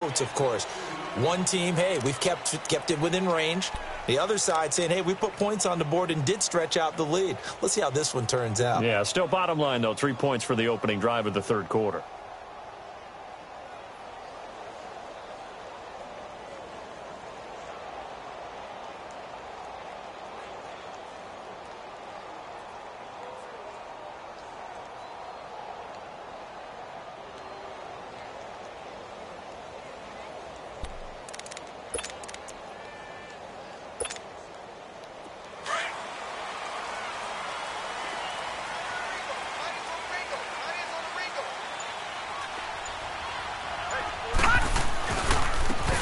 Of course. One team, hey, we've kept it within range. The other side saying, hey, we put points on the board and did stretch out the lead. Let's see how this one turns out. Yeah, still bottom line, though, 3 points for the opening drive of the third quarter.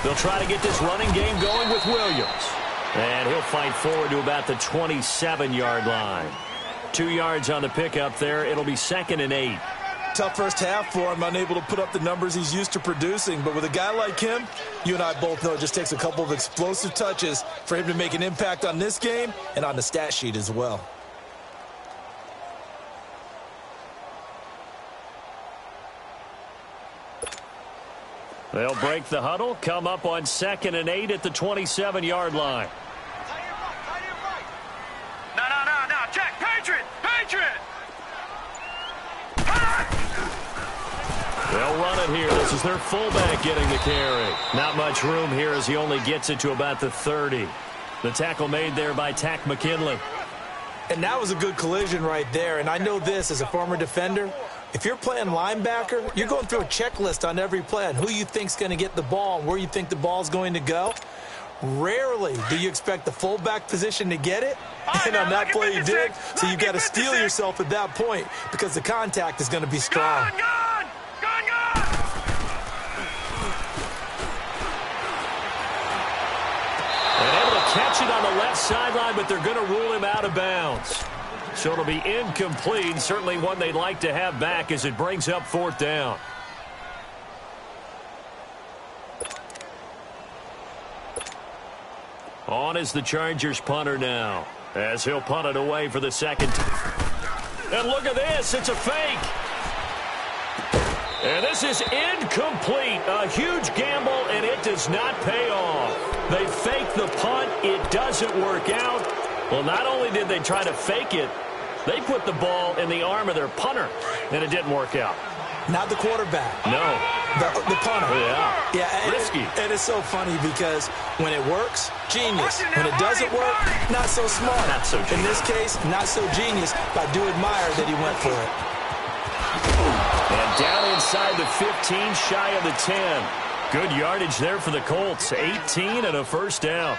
They'll try to get this running game going with Williams. And he'll fight forward to about the 27-yard line. 2 yards on the pickup there. It'll be 2nd and 8. Tough first half for him, unable to put up the numbers he's used to producing. But with a guy like him, you and I both know it just takes a couple of explosive touches for him to make an impact on this game and on the stat sheet as well. They'll break the huddle, come up on 2nd and 8 at the 27-yard line. No, Jack, Patriot! They'll run it here. This is their fullback getting the carry. Not much room here as he only gets it to about the 30. The tackle made there by Tack McKinley. And that was a good collision right there. And I know this as a former defender. If you're playing linebacker, you're going through a checklist on every play on who you think's going to get the ball and where you think the ball's going to go. Rarely do you expect the fullback position to get it. And on that play you did. So you've got to steel yourself at that point because the contact is going to be strong. Gone! And able to catch it on the left sideline, but they're going to rule him out of bounds. So it'll be incomplete. Certainly one they'd like to have back as it brings up 4th down. On is the Chargers punter now, as he'll punt it away for the 2nd. And look at this. It's a fake. And this is incomplete. A huge gamble, and it does not pay off. They fake the punt. It doesn't work out. Well, not only did they try to fake it, they put the ball in the arm of their punter, and it didn't work out. Not the quarterback. No. The punter. Yeah. Risky. And it's so funny because when it works, genius. When it doesn't work, not so smart. Not so genius. In this case, not so genius, but I do admire that he went for it. And down inside the 15, shy of the 10. Good yardage there for the Colts. 18 and a 1st down.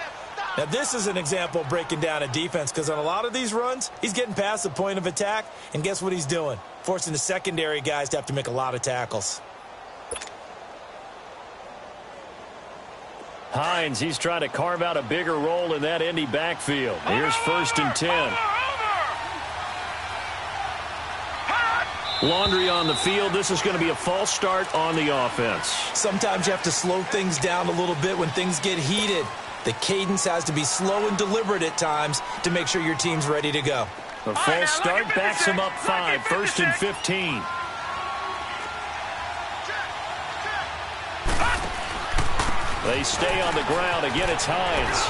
Now, this is an example of breaking down a defense because on a lot of these runs, he's getting past the point of attack, and guess what he's doing? Forcing the secondary guys to have to make a lot of tackles. Hines, he's trying to carve out a bigger role in that Indy backfield. Here's 1st and 10. Laundry on the field. This is going to be a false start on the offense. Sometimes you have to slow things down a little bit when things get heated. The cadence has to be slow and deliberate at times to make sure your team's ready to go. A false start backs him up 5, 1st and 15. They stay on the ground. Again, it's Hines.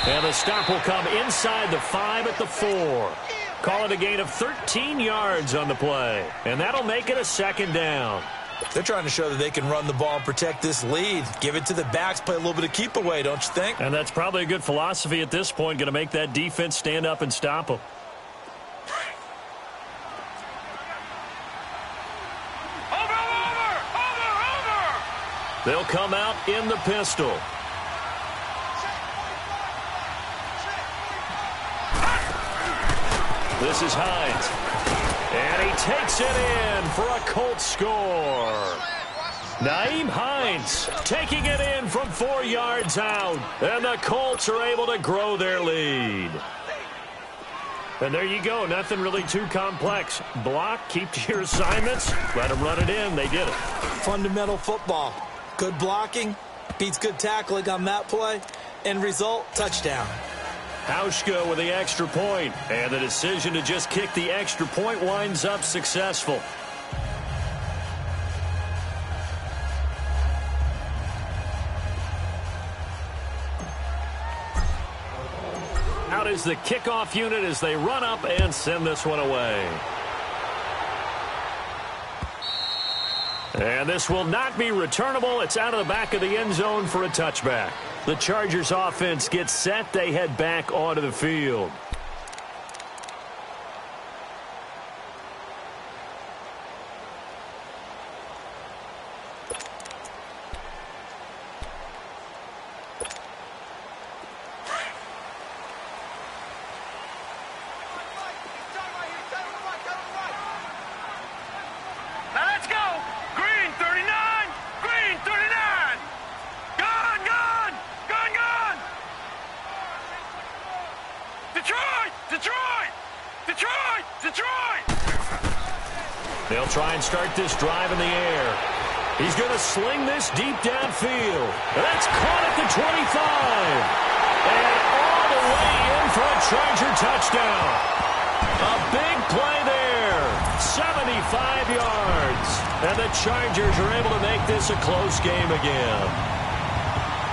And the stop will come inside the 5 at the 4. Call it a gain of 13 yards on the play. And that'll make it a 2nd down. They're trying to show that they can run the ball and protect this lead. Give it to the backs, play a little bit of keep away, don't you think? And that's probably a good philosophy at this point. Going to make that defense stand up and stop them. Over! They'll come out in the pistol. This is Hines. And he takes it in for a Colts score. Nyheim Hines taking it in from 4 yards out. And the Colts are able to grow their lead. And there you go. Nothing really too complex. Block, keep to your assignments, let them run it in. They did it. Fundamental football. Good blocking, beats good tackling on that play. End result, touchdown. Hauschka with the extra point, and the decision to just kick the extra point winds up successful. Out is the kickoff unit as they run up and send this one away. And this will not be returnable. It's out of the back of the end zone for a touchback. The Chargers offense gets set. They head back onto the field. They'll try and start this drive in the air. He's going to sling this deep downfield. That's caught at the 25. And all the way in for a Charger touchdown. A big play there. 75 yards. And the Chargers are able to make this a close game again.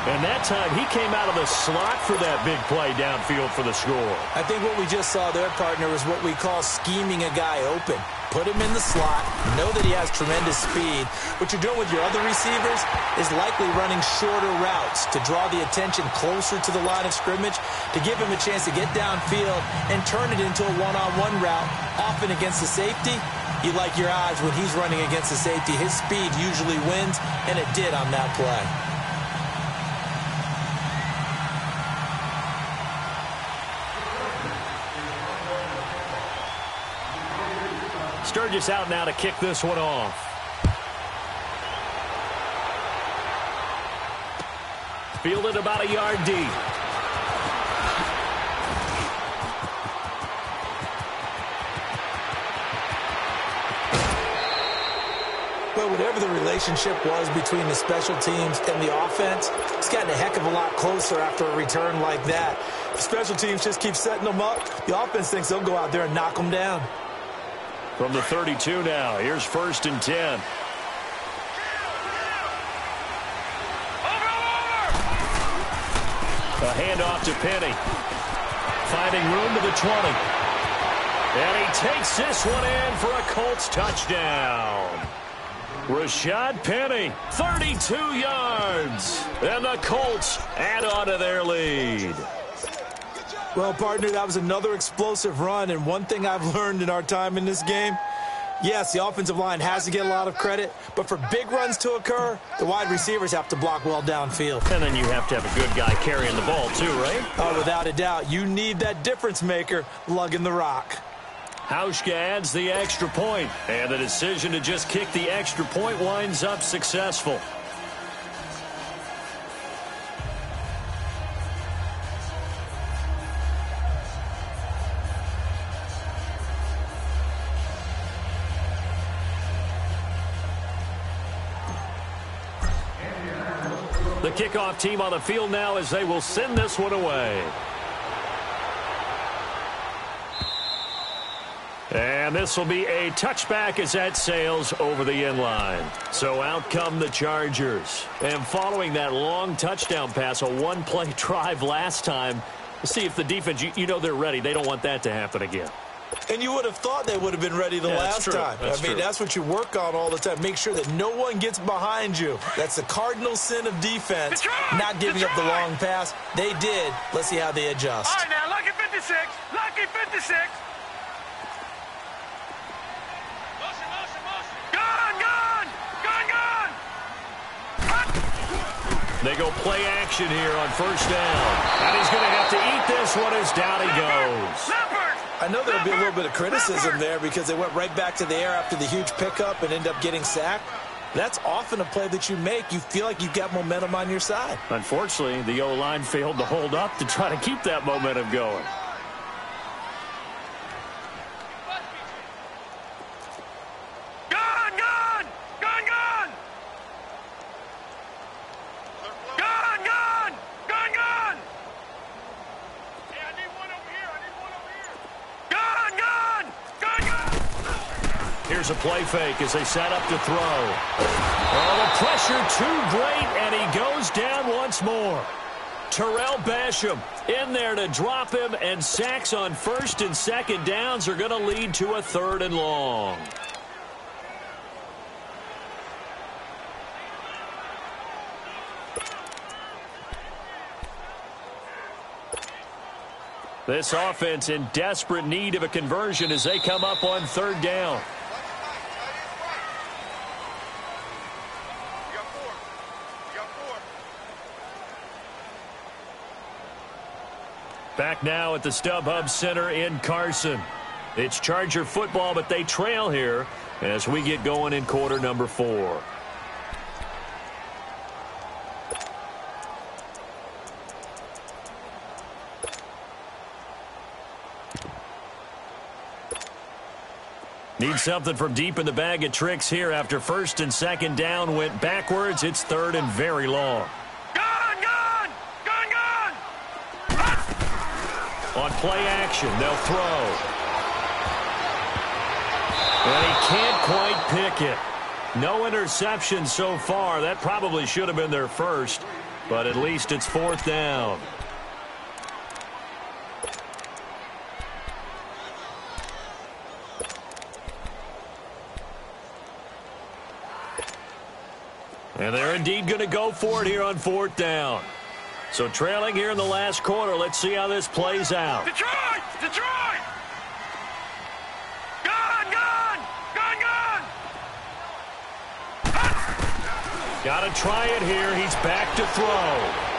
And that time, he came out of the slot for that big play downfield for the score. I think what we just saw there, partner, is what we call scheming a guy open. Put him in the slot, know that he has tremendous speed. What you're doing with your other receivers is likely running shorter routes to draw the attention closer to the line of scrimmage, to give him a chance to get downfield and turn it into a one-on-one route, often against the safety. You like your odds when he's running against the safety. His speed usually wins, and it did on that play. Sturgis out now to kick this one off. Fielded about a yard deep. Well, whatever the relationship was between the special teams and the offense, it's gotten a heck of a lot closer after a return like that. The special teams just keep setting them up. The offense thinks they'll go out there and knock them down. From the 32 now, here's 1st and 10. A handoff to Penny. Finding room to the 20. And he takes this one in for a Colts touchdown. Rashad Penny, 32 yards. And the Colts add on to their lead. Well, partner, that was another explosive run, and one thing I've learned in our time in this game, yes, the offensive line has to get a lot of credit, but for big runs to occur, the wide receivers have to block well downfield. And then you have to have a good guy carrying the ball too, right? Oh, without a doubt. You need that difference maker lugging the rock. Hauschka adds the extra point, and the decision to just kick the extra point winds up successful. The kickoff team on the field now as they will send this one away. And this will be a touchback as that sails over the end line. So out come the Chargers. And following that long touchdown pass, a one-play drive last time, we'll see if the defense, you know they're ready. They don't want that to happen again. And you would have thought they would have been ready the last time. That's what you work on all the time. Make sure that no one gets behind you. That's the cardinal sin of defense, not giving up the long pass. They did. Let's see how they adjust. All right, now, lucky 56. Lucky 56. They go play action here on 1st down. And he's going to have to eat this one as down he goes. I know there'll be a little bit of criticism there because they went right back to the air after the huge pickup and end up getting sacked. That's often a play that you make. You feel like you've got momentum on your side. Unfortunately, the O-line failed to hold up to try to keep that momentum going. Here's a play fake as they set up to throw. Oh, the pressure too great, and he goes down once more. Terrell Basham in there to drop him, and sacks on first and second downs are going to lead to a 3rd and long. This offense in desperate need of a conversion as they come up on 3rd down. Back now at the StubHub Center in Carson. It's Charger football, but they trail here as we get going in quarter number 4. Need something from deep in the bag of tricks here after first and second down went backwards. It's 3rd and very long. On play action, they'll throw. And he can't quite pick it. No interception so far. That probably should have been their first, but at least it's 4th down. And they're indeed going to go for it here on 4th down. So trailing here in the last quarter. Let's see how this plays out. Detroit! Detroit! Gun! Gun! Gun! Gun! Got to try it here. He's back to throw.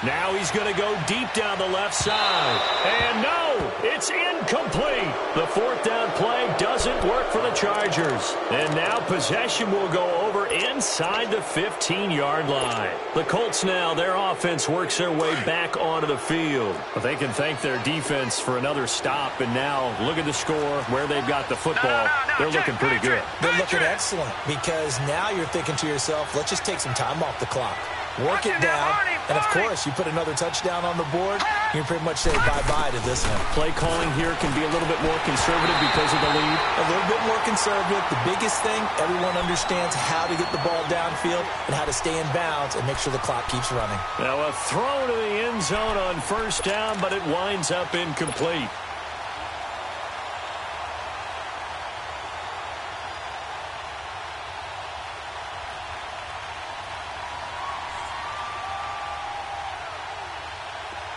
Now he's going to go deep down the left side. And no, it's incomplete. The 4th down play doesn't work for the Chargers. And now possession will go over inside the 15-yard line. The Colts now, their offense works their way back onto the field. But they can thank their defense for another stop. And now look at the score, where they've got the football. They're looking pretty good. They're looking excellent because now you're thinking to yourself, let's just take some time off the clock. Work it down, and of course, you put another touchdown on the board, you pretty much say bye-bye to this one. Play calling here can be a little bit more conservative because of the lead. A little bit more conservative. The biggest thing, everyone understands how to get the ball downfield and how to stay in bounds and make sure the clock keeps running. Now a throw to the end zone on 1st down, but it winds up incomplete.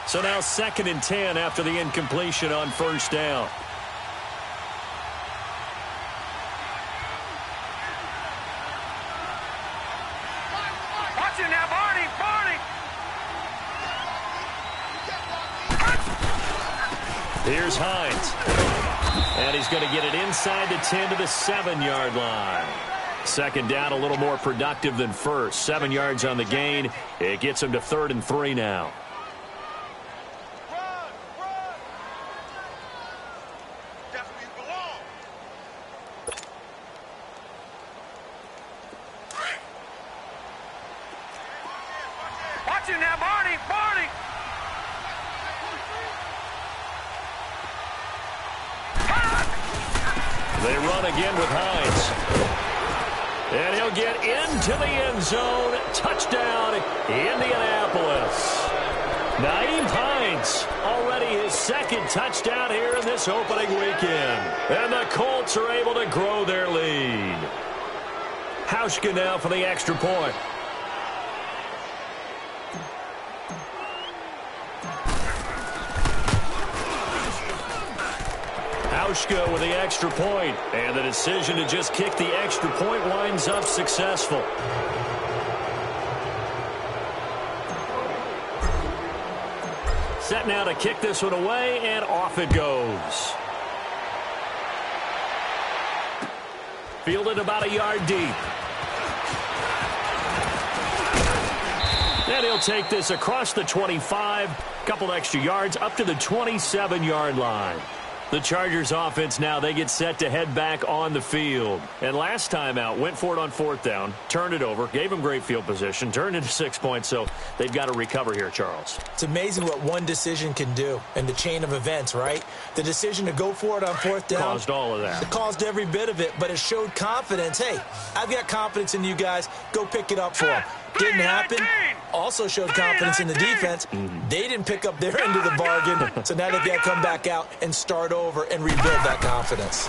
So now 2nd and 10 after the incompletion on 1st down. Watch it now, Barney! Barney! Here's Hines. And he's going to get it inside the 10 to the 7-yard line. 2nd down, a little more productive than first. 7 yards on the gain. It gets him to 3rd and 3 now. They run again with Hines. And he'll get into the end zone. Touchdown, Indianapolis. Nyheim Hines, already his 2nd touchdown here in this opening weekend. And the Colts are able to grow their lead. Hauschka now for the extra point. Hauschka with the extra point, and the decision to just kick the extra point winds up successful. Set now to kick this one away, and off it goes. Fielded about a yard deep. And he'll take this across the 25, couple extra yards up to the 27-yard line. The Chargers offense now, they get set to head back on the field. And last time out, went for it on 4th down, turned it over, gave them great field position, turned into 6 points, so they've got to recover here, Charles. It's amazing what one decision can do in the chain of events, right? The decision to go for it on 4th down. Caused all of that. It caused every bit of it, but it showed confidence. Hey, I've got confidence in you guys. Go pick it up for them. Didn't happen. Also showed confidence in the defense. They didn't pick up their end of the bargain, so now they've got to come back out and start over and rebuild that confidence.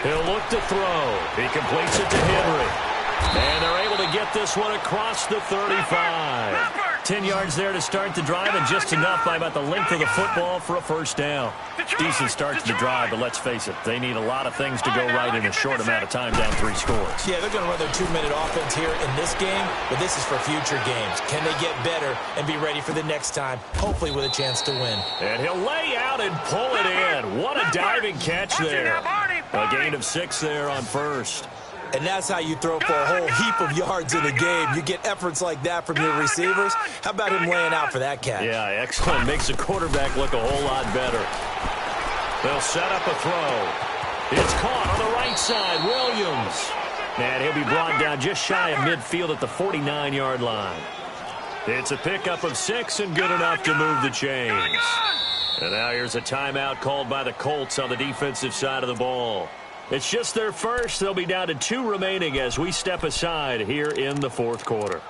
He'll look to throw. He completes it to Henry. And they're able to get this one across the 35. 10 yards there to start the drive, and just enough by about the length of the football for a 1st down. Decent start to the drive, but let's face it, they need a lot of things to go right in a short amount of time, down 3 scores. Yeah, they're going to run their 2-minute offense here in this game, but this is for future games. Can they get better and be ready for the next time, hopefully with a chance to win? And he'll lay out and pull it in. What a diving catch there. A gain of 6 there on 1st. And that's how you throw for a whole heap of yards in a game. You get efforts like that from your receivers. How about him laying out for that catch? Yeah, excellent. Makes the quarterback look a whole lot better. They'll set up a throw. It's caught on the right side. Williams. And he'll be brought down just shy of midfield at the 49-yard line. It's a pickup of 6 and good enough to move the chains. And now here's a timeout called by the Colts on the defensive side of the ball. It's just their first. They'll be down to 2 remaining as we step aside here in the 4th quarter.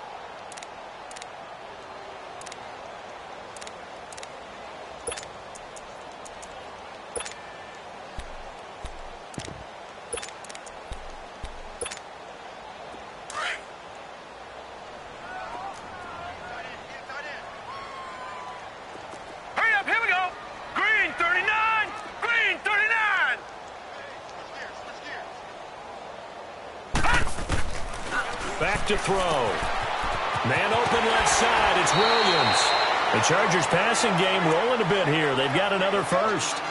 Hurry up, here we go. Green 39. Green 39. Back to throw. Man open left side. It's Williams. The Chargers passing game rolling a bit here. They've got another 1st.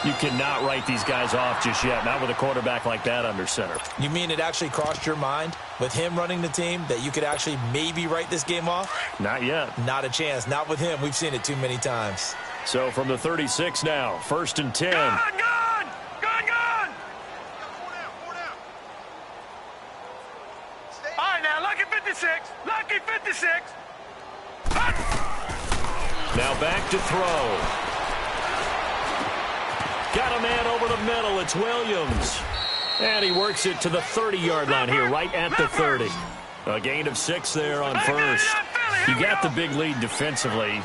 You cannot write these guys off just yet, not with a quarterback like that under center. You mean it actually crossed your mind with him running the team that you could actually maybe write this game off? Not yet. Not a chance. Not with him. We've seen it too many times. So from the 36 now, 1st and 10. Gun. All right, now, Lucky 56. Lucky 56. Now back to throw. Got a man over the middle. It's Williams. And he works it to the 30-yard line here, right at the 30. A gain of 6 there on 1st. You got the big lead defensively.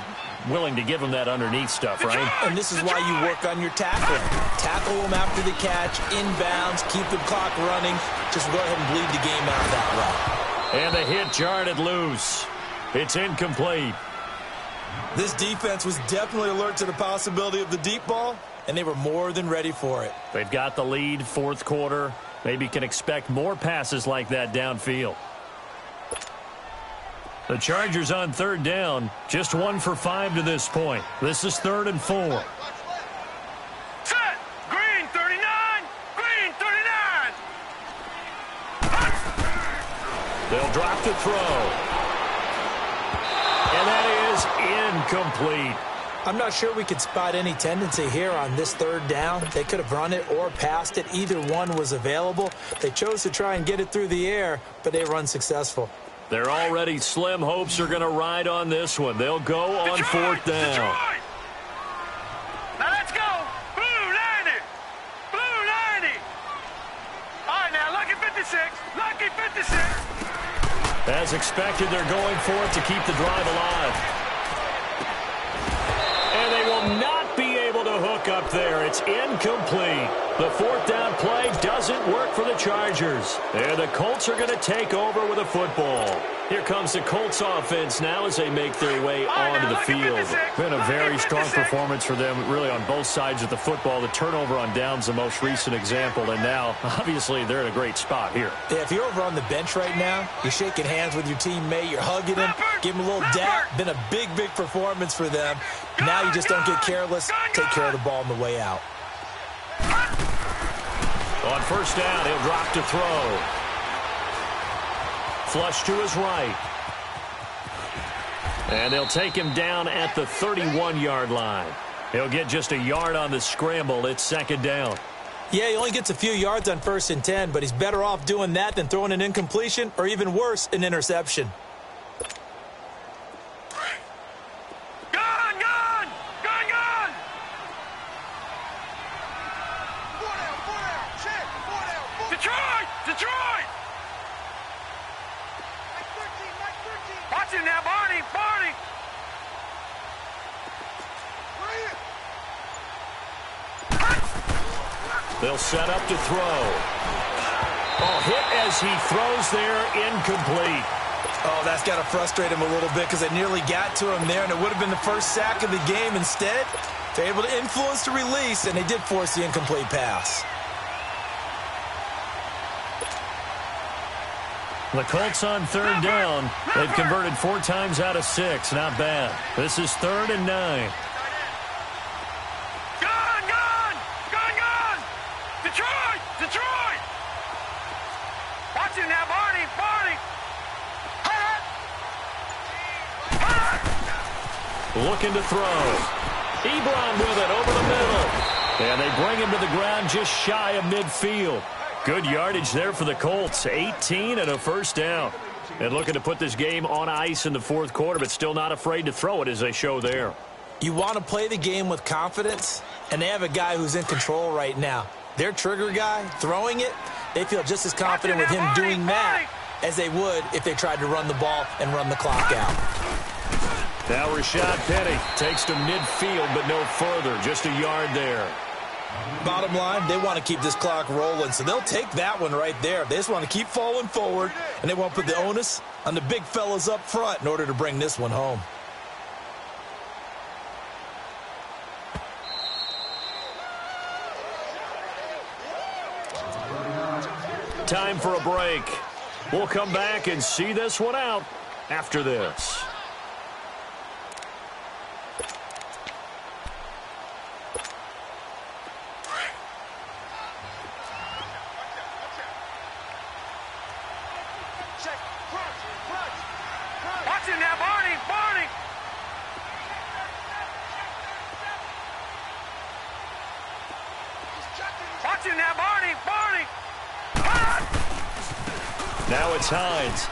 Willing to give him that underneath stuff, right? And this is why you work on your tackling. Tackle them after the catch, inbounds, keep the clock running. Just go ahead and bleed the game out that way. And the hit jarred it loose. It's incomplete. This defense was definitely alert to the possibility of the deep ball, and they were more than ready for it. They've got the lead, 4th quarter. Maybe can expect more passes like that downfield. The Chargers on 3rd down, just 1 for 5 to this point. This is 3rd and 4. Set. Green 39. Green 39. They'll drop the throw. And that is incomplete. I'm not sure we could spot any tendency here on this 3rd down. They could have run it or passed it. Either one was available. They chose to try and get it through the air, but they were unsuccessful. They're already slim hopes are going to ride on this one. They'll go on 4th down. Detroit. Now let's go. Blue 90. Blue 90. All right, now, Lucky 56. Lucky 56. As expected, they're going for it to keep the drive alive. And they will not be able to hook up there. It's incomplete. The 4th down play doesn't work for the Chargers. And the Colts are going to take over with a football. Here comes the Colts offense now as they make their way onto the field. Been a very strong performance for them, really, on both sides of the football. The turnover on downs, the most recent example. And now, obviously, they're in a great spot here. Yeah, if you're over on the bench right now, you're shaking hands with your teammate, you're hugging him, give him a little dap. Been a big, big performance for them. Now you just don't get careless. Take care of the ball on the way out. On 1st down, he'll drop to throw. Flush to his right. And they'll take him down at the 31-yard line. He'll get just a yard on the scramble. It's second down. Yeah, he only gets a few yards on 1st and 10, but he's better off doing that than throwing an incompletion or even worse, an interception. Detroit! Watch him now, Barney! They'll set up to throw. Oh, hit as he throws there, incomplete. Oh, that's got to frustrate him a little bit because it nearly got to him there, and it would have been the first sack of the game. Instead, they're able to influence the release, and they did force the incomplete pass. The Colts on 3rd down. They've converted 4 times out of 6. Not bad. This is 3rd and 9. Detroit! Watch him now, Barney! Looking to throw. Ebron with it over the middle. And they bring him to the ground just shy of midfield. Good yardage there for the Colts. 18 and a first down. And looking to put this game on ice in the 4th quarter, but still not afraid to throw it as they show there. You want to play the game with confidence, and they have a guy who's in control right now. Their trigger guy, throwing it, they feel just as confident with him doing that as they would if they tried to run the ball and run the clock out. Now Rashad Penny takes to midfield, but no further. Just a yard there. Bottom line, they want to keep this clock rolling, so they'll take that one right there. They just want to keep falling forward, and they won't put the onus on the big fellas up front in order to bring this one home. Time for a break. We'll come back and see this one out after this. Watch him now, Barney! Watch him now, Barney! Now it's Hines.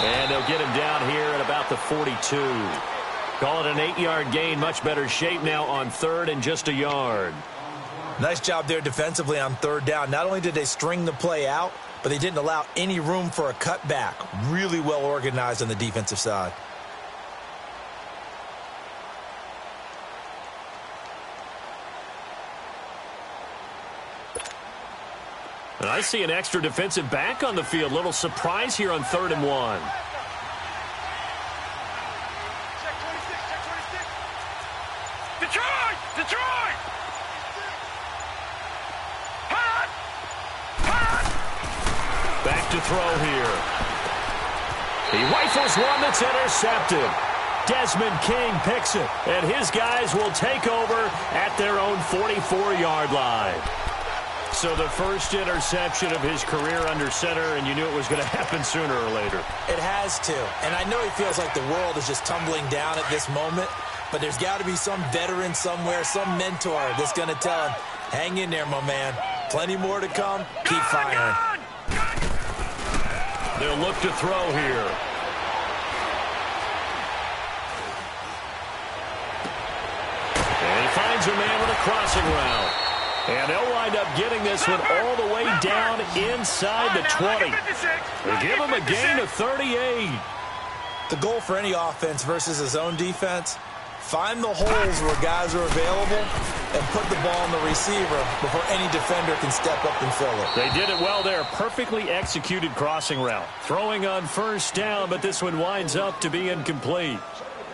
And they'll get him down here at about the 42. Call it an 8-yard gain. Much better shape now on 3rd and just a yard. Nice job there defensively on 3rd down. Not only did they string the play out, but they didn't allow any room for a cutback. Really well organized on the defensive side. And I see an extra defensive back on the field. Little surprise here on 3rd and 1. Detroit! Back to throw here. He rifles one that's intercepted. Desmond King picks it, and his guys will take over at their own 44-yard line. So the first interception of his career under center, and you knew it was going to happen sooner or later. It has to. And I know he feels like the world is just tumbling down at this moment, but there's got to be some veteran somewhere, some mentor that's going to tell him, hang in there, my man. Plenty more to come. Keep firing. They'll look to throw here. And he finds a man with a crossing route. And they'll wind up getting this one all the way down inside the 20. They give him a gain of 38. The goal for any offense versus his own defense, find the holes where guys are available and put the ball on the receiver before any defender can step up and fill it. They did it well there. Perfectly executed crossing route. Throwing on 1st down, but this one winds up to be incomplete.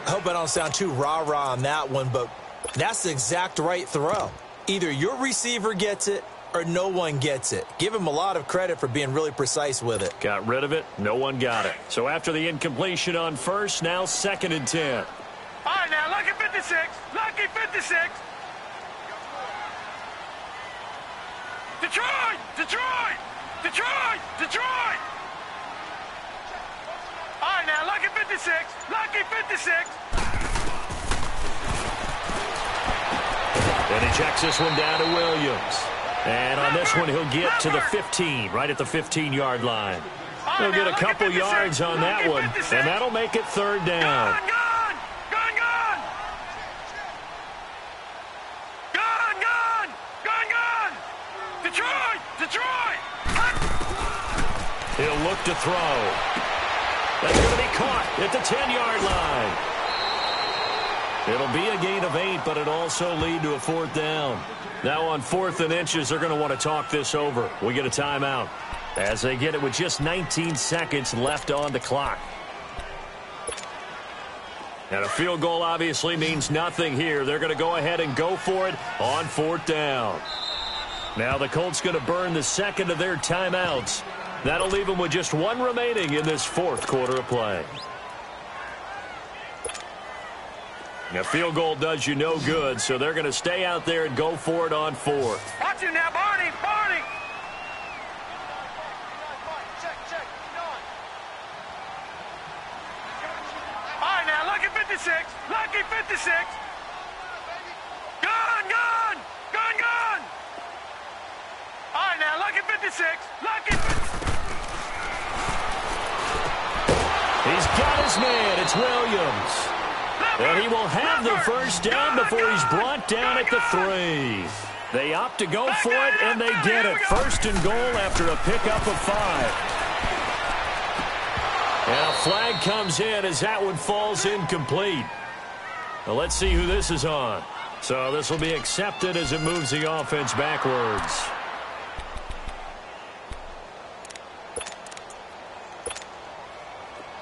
I hope I don't sound too rah-rah on that one, but that's the exact right throw. Either your receiver gets it or no one gets it. Give him a lot of credit for being really precise with it. Got rid of it. No one got it. So after the incompletion on 1st, now 2nd and 10. All right, now, lucky 56. Lucky 56. Detroit! All right, now, lucky 56. Lucky 56. And he checks this one down to Williams. And on this one, he'll get to the 15, right at the 15-yard line. He'll get a couple yards on that one, and that'll make it third down. Detroit! He'll look to throw. That's going to be caught at the 10-yard line. It'll be a gain of 8, but it'll also lead to a fourth down. Now on 4th and inches, they're going to want to talk this over. We get a timeout as they get it with just 19 seconds left on the clock. And a field goal obviously means nothing here. They're going to go ahead and go for it on 4th down. Now the Colts going to burn the second of their timeouts. That'll leave them with just one remaining in this 4th quarter of play. A field goal does you no good, so they're going to stay out there and go for it on 4th. Watch him now, Barney! Barney! All right, now, lucky 56. Lucky 56. Gun, gun! Gun, gun! All right, now, lucky 56. Lucky 56. He's got his man. It's Williams. And he will have the first down before he's brought down at the 3. They opt to go for it, and they get it. First and goal after a pickup of 5. And a flag comes in as that one falls incomplete. Now let's see who this is on. So this will be accepted as it moves the offense backwards.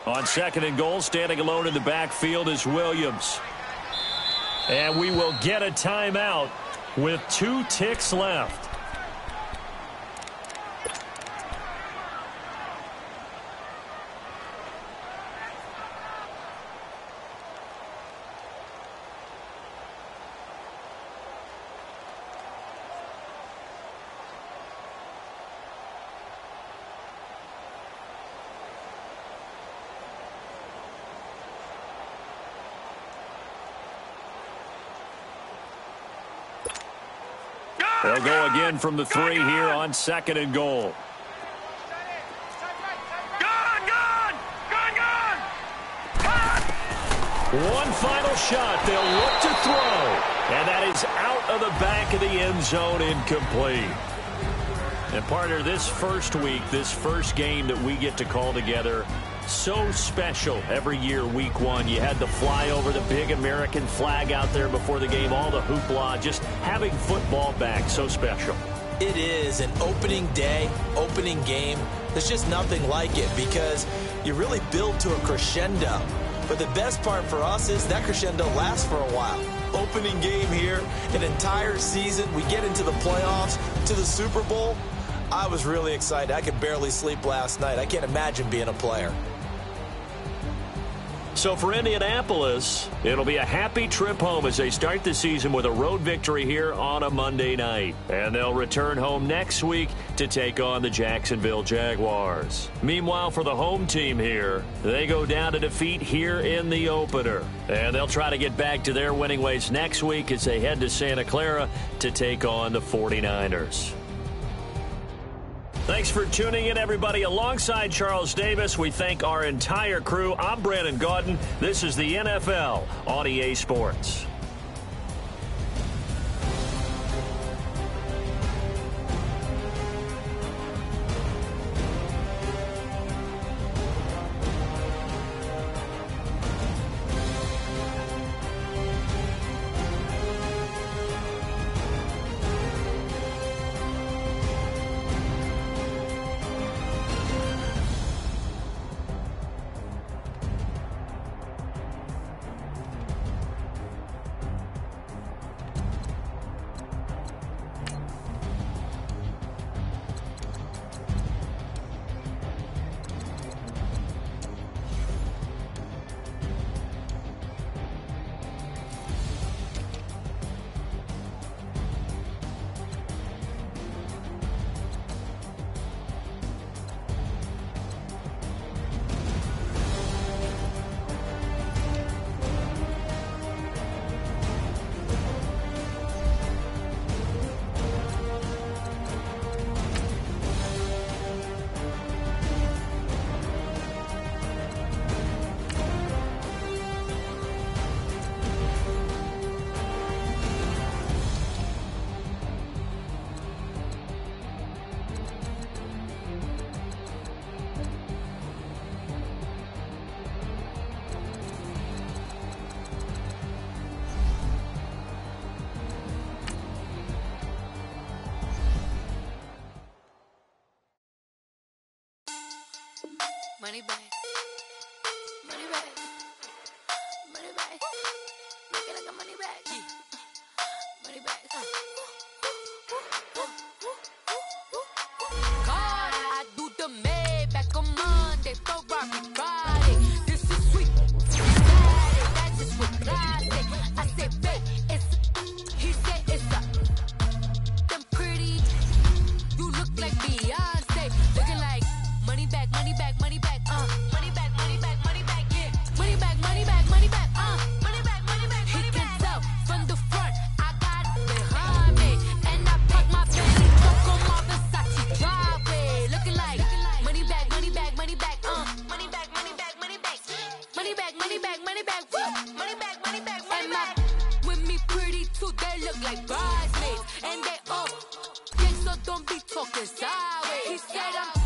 On 2nd and goal, standing alone in the backfield is Williams. And we will get a timeout with 2 ticks left. They'll go again from the 3 here on 2nd and goal. Gun, gun! Gun, gun! One final shot. They'll look to throw. And that is out of the back of the end zone, incomplete. And partner, this first week, this first game that we get to call together, so special every year, week 1. You had the fly over the big American flag out there before the game, all the hoopla, just having football back, so special. It is an opening day, opening game. There's just nothing like it because you really build to a crescendo. But the best part for us is that crescendo lasts for a while. Opening game here, an entire season. We get into the playoffs, to the Super Bowl. I was really excited. I could barely sleep last night. I can't imagine being a player. So for Indianapolis, it'll be a happy trip home as they start the season with a road victory here on a Monday night. And they'll return home next week to take on the Jacksonville Jaguars. Meanwhile, for the home team here, they go down to defeat here in the opener. And they'll try to get back to their winning ways next week as they head to Santa Clara to take on the 49ers. Thanks for tuning in, everybody. Alongside Charles Davis, we thank our entire crew. I'm Brandon Gaudin. This is the NFL on EA Sports. Money bag. Money bag. Money bag. Looking like a money bag. Money bag. God, I do the Maybach on Monday, Ferrari Friday. This is sweet. Saturday, that's just what God say. I said, babe, it's. He said it's a. Them pretty. You look like Beyonce. Looking like money bag, money bag, money bag. Money bag, money bag, money bag. Yeah. Money bag, money bag, money bag. Money bag, money bag, money bag. He can tell from the front. I got it behind me, and I park my Bentley truck on my Versace driveway. Looking like money bag, money bag, money bag. Money bag, money bag, money bag. Money bag, money bag, money bag. Money bag, money bag, money bag. With me pretty too, they look like bridesmaids, and they all gang, so don't be talking sideways. He said I'm